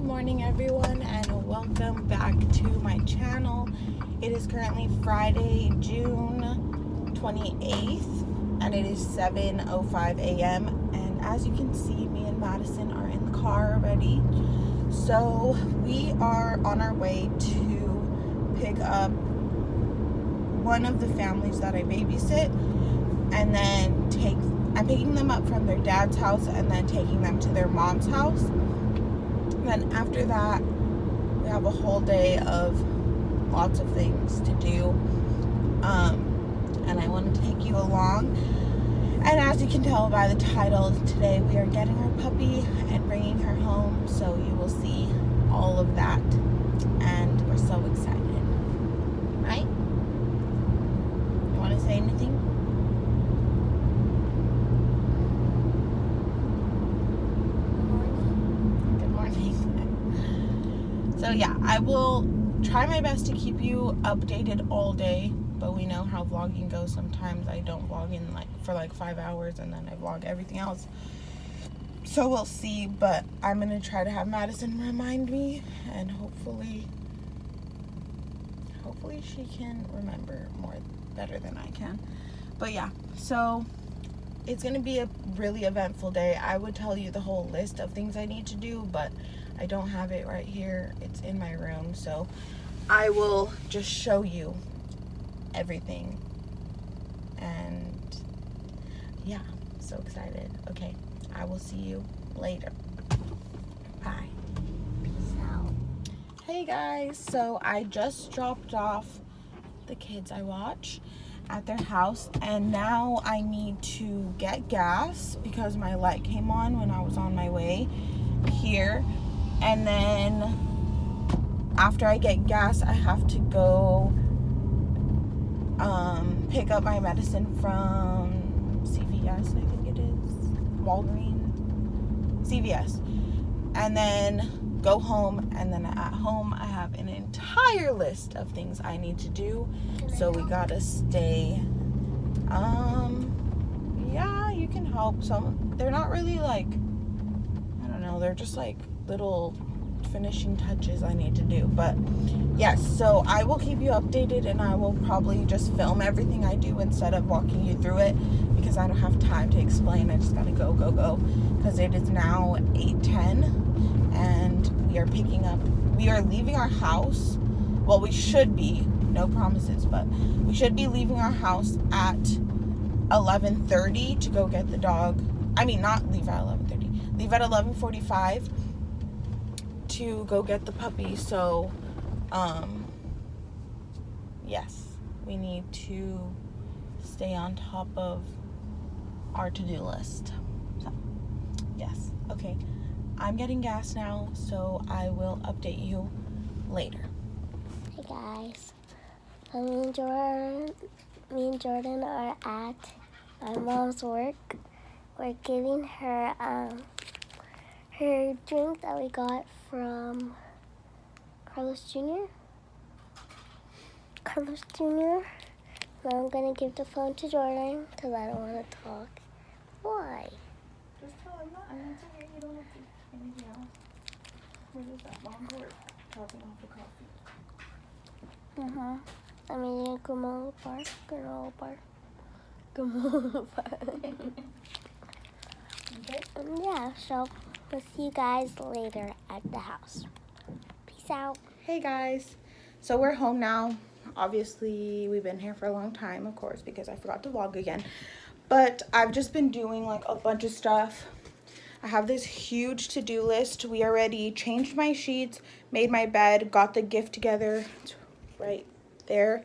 morning everyone, and welcome back to my channel. It is currently Friday, June 28th, and it is 7:05 a.m. and as you can see, me and Madison are in the car already. So we are on our way to pick up one of the families that I babysit, and then I'm picking them up from their dad's house and then taking them to their mom's house. Then after that, we have a whole day of lots of things to do, and I want to take you along. And as you can tell by the title, today we are getting our puppy and bringing her home, so you will see all of that, and we're so excited, right? You want to say anything? So yeah, I will try my best to keep you updated all day, but we know how vlogging goes. Sometimes I don't vlog for 5 hours and then I vlog everything else. So we'll see, but I'm gonna try to have Madison remind me, and hopefully she can remember better than I can. But yeah, so it's gonna be a really eventful day. I would tell you the whole list of things I need to do, but I don't have it right here. It's in my room, so I will just show you everything. And yeah, so excited. Okay, I will see you later. Bye. Peace out. Hey guys, so I just dropped off the kids I watch at their house, and now I need to get gas because my light came on when I was on my way here. And then after I get gas, I have to go pick up my medicine from CVS, I think it is. Walgreens. CVS. And then go home, and then at home I have an entire list of things I need to do. So we gotta stay. Yeah, you can help. They're not really I don't know, they're just little finishing touches I need to do. But yes, so I will keep you updated, and I will probably just film everything I do instead of walking you through it, because I don't have time to explain. I just gotta go because it is now 8:10 and we are leaving our house. Well, we should be, no promises, but we should be leaving our house at 11:30 to go get the dog. I mean, not leave at 11:30, leave at 11:45 to go get the puppy. So yes, we need to stay on top of our to-do list. So yes, okay, I'm getting gas now, so I will update you later. Hey guys, me and Jordan are at my mom's work. We're giving her her drink that we got from Carlos Jr. Now I'm gonna give the phone to Jordan because I don't want to talk. Why? Just tell him that, and it's okay. You don't have to do anything else. Where is that long cord? Topping off the coffee. I mean, come on, park. Okay. Yeah, so we'll see you guys later at the house. Peace out. Hey guys, so we're home now. Obviously, we've been here for a long time, of course, because I forgot to vlog again. But I've just been doing a bunch of stuff. I have this huge to-do list. We already changed my sheets, made my bed, got the gift together. It's right there.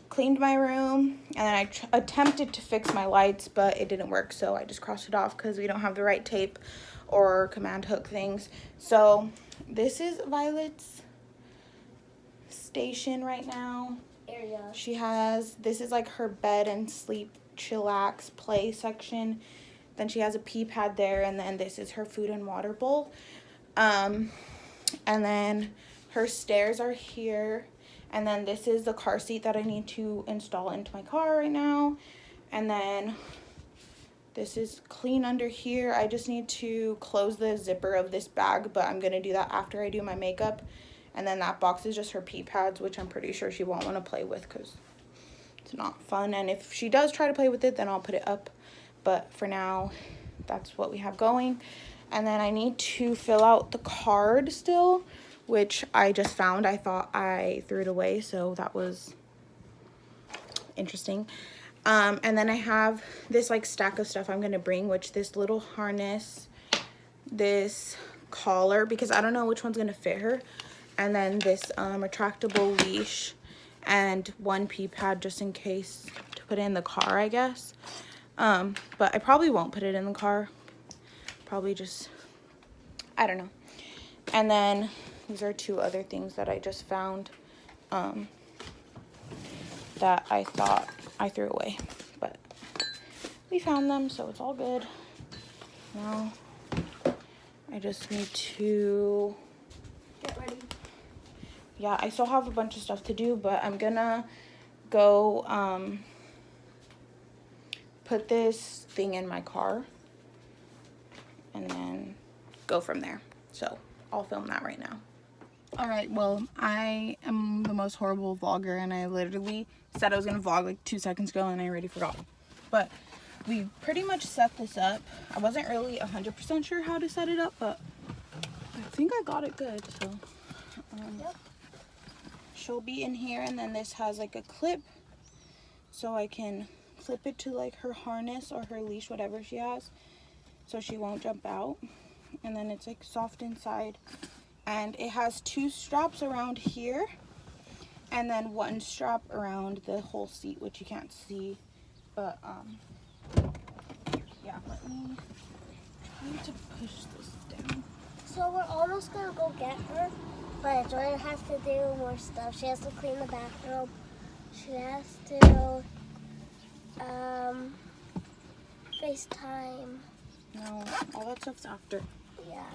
Cleaned my room, and then I attempted to fix my lights, but it didn't work, so I just crossed it off because we don't have the right tape or command hook things. So this is Violet's station right now. Area. This is her bed and sleep chillax play section. Then she has a pee pad there, and then this is her food and water bowl. And then her stairs are here. And then this is the car seat that I need to install into my car right now. And then This is clean under here. I just need to close the zipper of this bag, but I'm gonna do that after I do my makeup. And then that box is just her pee pads, which I'm pretty sure she won't want to play with because it's not fun. And if she does try to play with it, then I'll put it up. But for now, that's what we have going. And then I need to fill out the card still, which I just found. I thought I threw it away, so that was interesting. And then I have this like stack of stuff I'm gonna bring, which this little harness, this collar, because I don't know which one's gonna fit her, and then this retractable leash and one pee pad just in case to put in the car, I guess. But I probably won't put it in the car. Probably just, I don't know. And then these are two other things that I just found that I thought I threw away, but we found them, so it's all good. Now I just need to Get ready. Yeah, I still have a bunch of stuff to do, but I'm gonna go put this thing in my car and then go from there. So I'll film that right now. All right, well, I am the most horrible vlogger, and I literally said I was gonna vlog like 2 seconds ago and I already forgot. But we pretty much set this up. I wasn't really 100% sure how to set it up, but I think I got it good, so. Yep. She'll be in here, and then this has like a clip so I can clip it to like her harness or her leash, whatever she has, so she won't jump out. And then it's like soft inside, and it has 2 straps around here and then 1 strap around the whole seat, which you can't see, but yeah, let me try to push this down. So we're almost gonna go get her, but Jordan has to do more stuff. She has to clean the bathroom. She has to FaceTime. No, all that stuff's after. Yeah.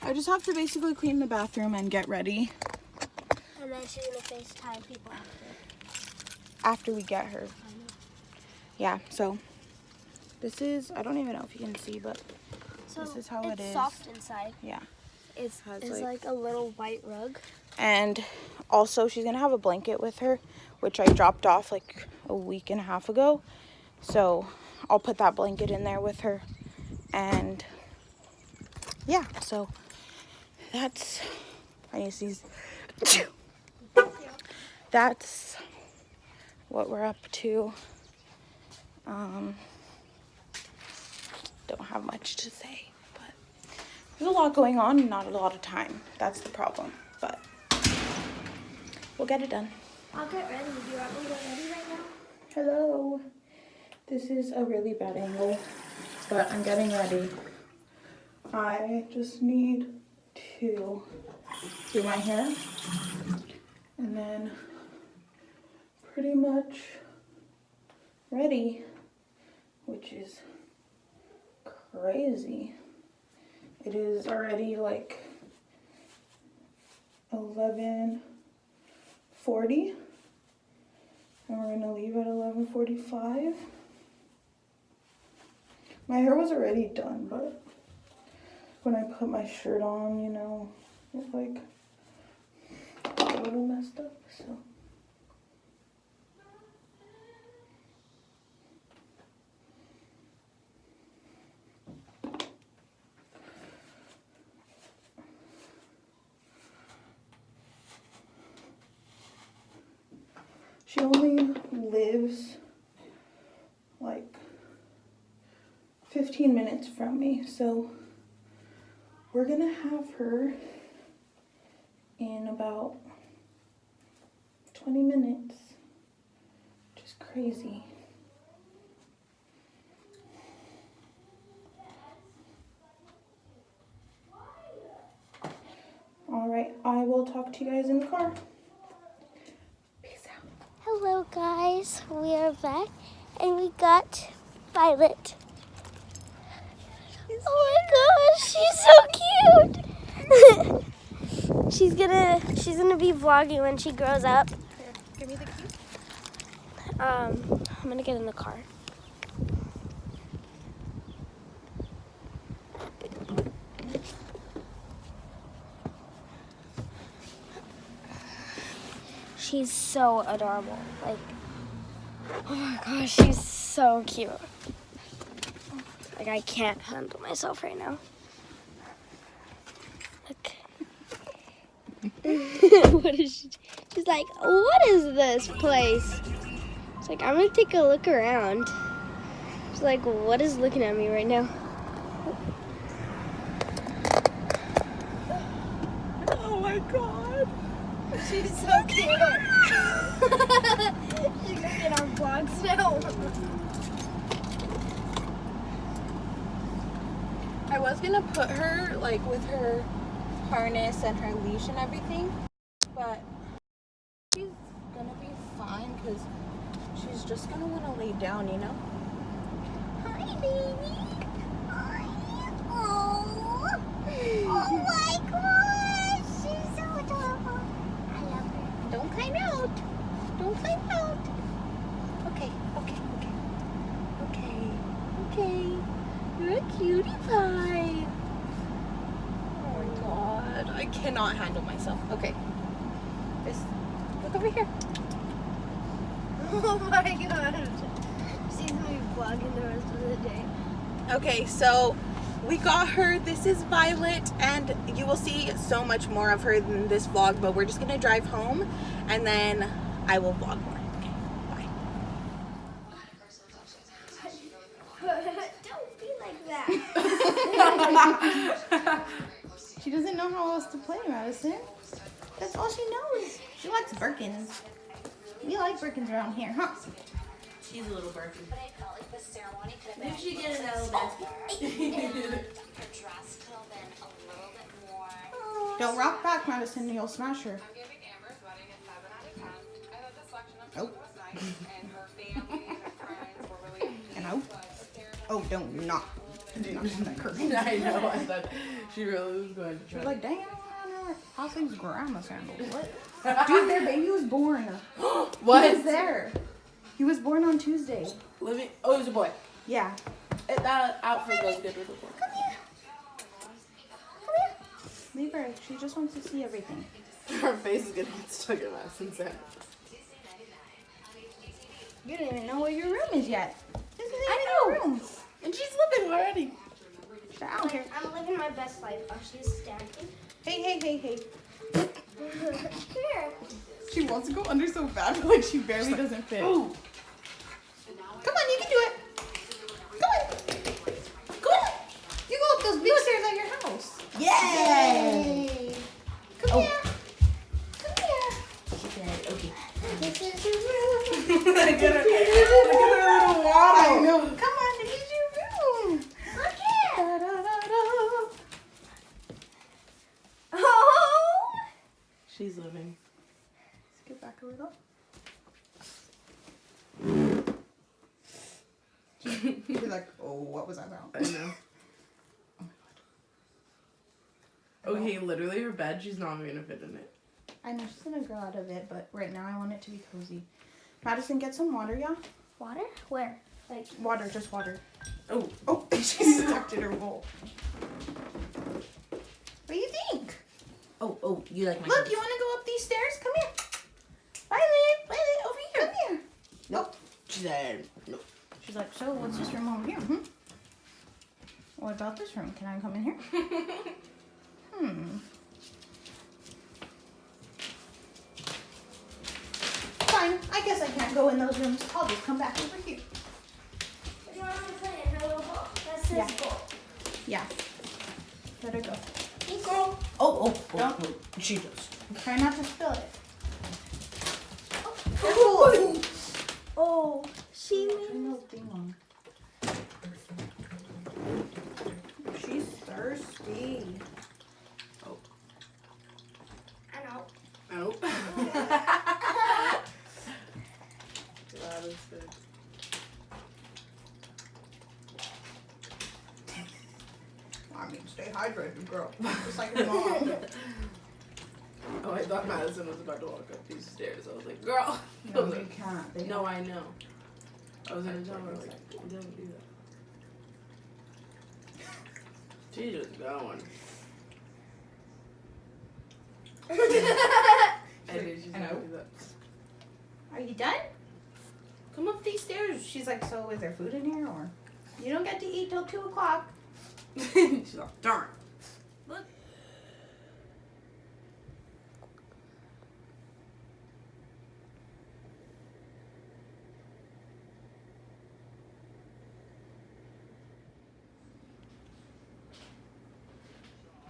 I just have to basically clean the bathroom and get ready. And then she's gonna FaceTime people After we get her. Yeah, so this is, I don't even know if you can see, but So this is how it is. It's soft inside. Yeah. It's Has, like a little white rug. And also she's gonna have a blanket with her, which I dropped off like a week and a half ago. So I'll put that blanket in there with her. And yeah, so that's, I need to sneeze. That's what we're up to. Don't have much to say, but there's a lot going on and not a lot of time. That's the problem, but we'll get it done. I'll get ready. Do you want me to get ready right now? Hello. This is a really bad angle, but I'm getting ready. I just need to do my hair and then pretty much ready, which is crazy. It is already like 11:40 and we're gonna leave at 11:45. My hair was already done, but when I put my shirt on, you know, it like got a little messed up, so. She only lives like 15 minutes from me, so we're gonna have her in about 20 minutes, which is crazy. All right, I will talk to you guys in the car. Hello guys, we are back and we got Violet. Oh my gosh, she's so cute. she's gonna be vlogging when she grows up. Here, give me the key. I'm gonna get in the car. She's so adorable. Like, oh my gosh, she's so cute. Like, I can't handle myself right now. Look. What is she? She's like, what is this place? She's like, I'm gonna take a look around. She's like, what is looking at me right now? Oh my god. She's so cute. She's gonna get on vlogs now. I was gonna put her like with her harness and her leash and everything, but she's gonna be fine because she's just gonna want to lay down, you know? Hi, baby. Hi. Oh. Oh my gosh. She's so adorable. I love her. Don't climb out. Don't climb out. Okay, okay, okay. Okay, okay. You're a cutie pie. Oh my god. I cannot handle myself. Okay. Just look over here. Oh my gosh. She's gonna be vlogging the rest of the day. Okay, so we got her. This is Violet, and you will see so much more of her in this vlog, but we're just gonna drive home and then I will vlog more. Okay, bye. Don't be like that. She doesn't know how else to play, Madison. That's all she knows. She likes Birkins. We like Birkins around here, huh? She's a little Birkin. But I felt like the ceremony could have been Did she get it out? her dress could have been a little bit more. Don't rock back, Madison. You'll smash her. I'm giving Amber's wedding a 7 out of 10. I thought the selection of Oh. food was nice, and her family and her friends were really And out. Oh, don't not. Do not have that curtain. I know. I thought she really was going to She try. was like, dang, I don't want to How's things grandma sandals? What? Dude, their baby was born. What? He was there. He was born on Tuesday. Let me. Oh, it was a boy. Yeah. That outfit goes good with the boy. Come here. Leave her. She just wants to see everything. Her face is gonna get stuck in Madison's head. You didn't even know what your room is yet. This isn't I even know. your room. And she's living already. Get out here. I'm living my best life. Oh, she's stacking. Hey, hey, hey, hey. Here. She wants to go under so bad, but like she barely doesn't fit. Ooh. Come on, you can do it. Come on. Go on. You go up those big stairs at your house. Yay! Come here. Come here. Okay. This is your room. Look at her little waddle. I know. Come on, this is your room. Look here. Da-da-da-da. Oh. She's living. Let's get back a little. You'd be like, oh, what was that about? I know. Okay, literally her bed, she's not gonna fit in it. I know she's gonna grow out of it, but right now I want it to be cozy. Madison, get some water, yeah? Water? Where? Like. Water, just water. Oh, Oh, she stepped in her bowl. What do you think? oh, you like my Look, you want to go up these stairs? Come here. Violet, over here. Come here. Nope. She said, no. She's like, so what's this room over here? What about this room? Can I come in here? Fine. I guess I can't go in those rooms. I'll just come back over here. You want to put it in her little bowl? That says Yeah. bowl. Yeah. Let her go. Oh, Don't. she does. Try not to spill it. Oh, she Turn those thing on. She's thirsty. I know. Oh. That is good. I mean, stay hydrated, girl. Just like your mom. Oh, I thought Madison was about to walk up these stairs. I was like, girl. No, you can't. They No, I know. I was gonna tell her, like, don't do that. She's just going. I knew she's I gonna know. do that. Are you done? Come up these stairs. She's like, so is there food in here or? You don't get to eat till 2 o'clock. She's like, darn. Look.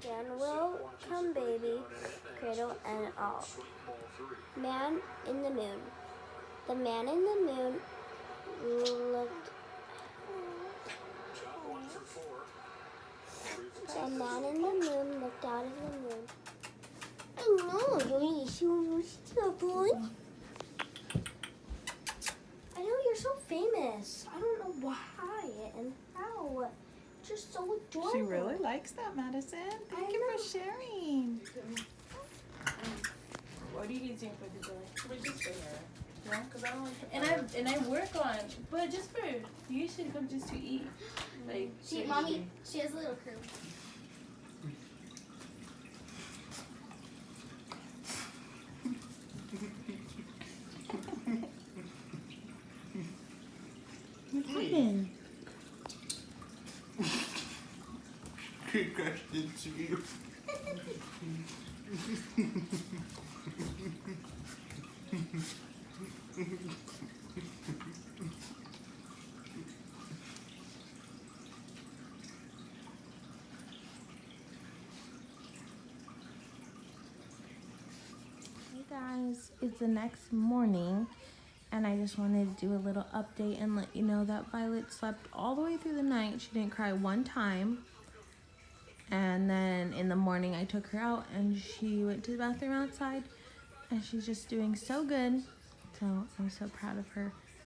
Dan will come, baby, cradle and all. Man in the moon. The man in the moon looked. The man in the moon looked out of the moon. I know, boy. I know you're so famous. I don't know why and how. Just so adorable. She really likes that, Madison. Thank you for sharing. What are you using for the jelly? But just for her. Yeah. Because I don't like and I work on, but just for, you should come just to eat. Like, See, mommy, she has a little crew. What happened? Good question to you. Hey guys, it's the next morning and I just wanted to do a little update and let you know that Violet slept all the way through the night. She didn't cry one time. And then in the morning I took her out and she went to the bathroom outside and she's just doing so good. So I'm so proud of her.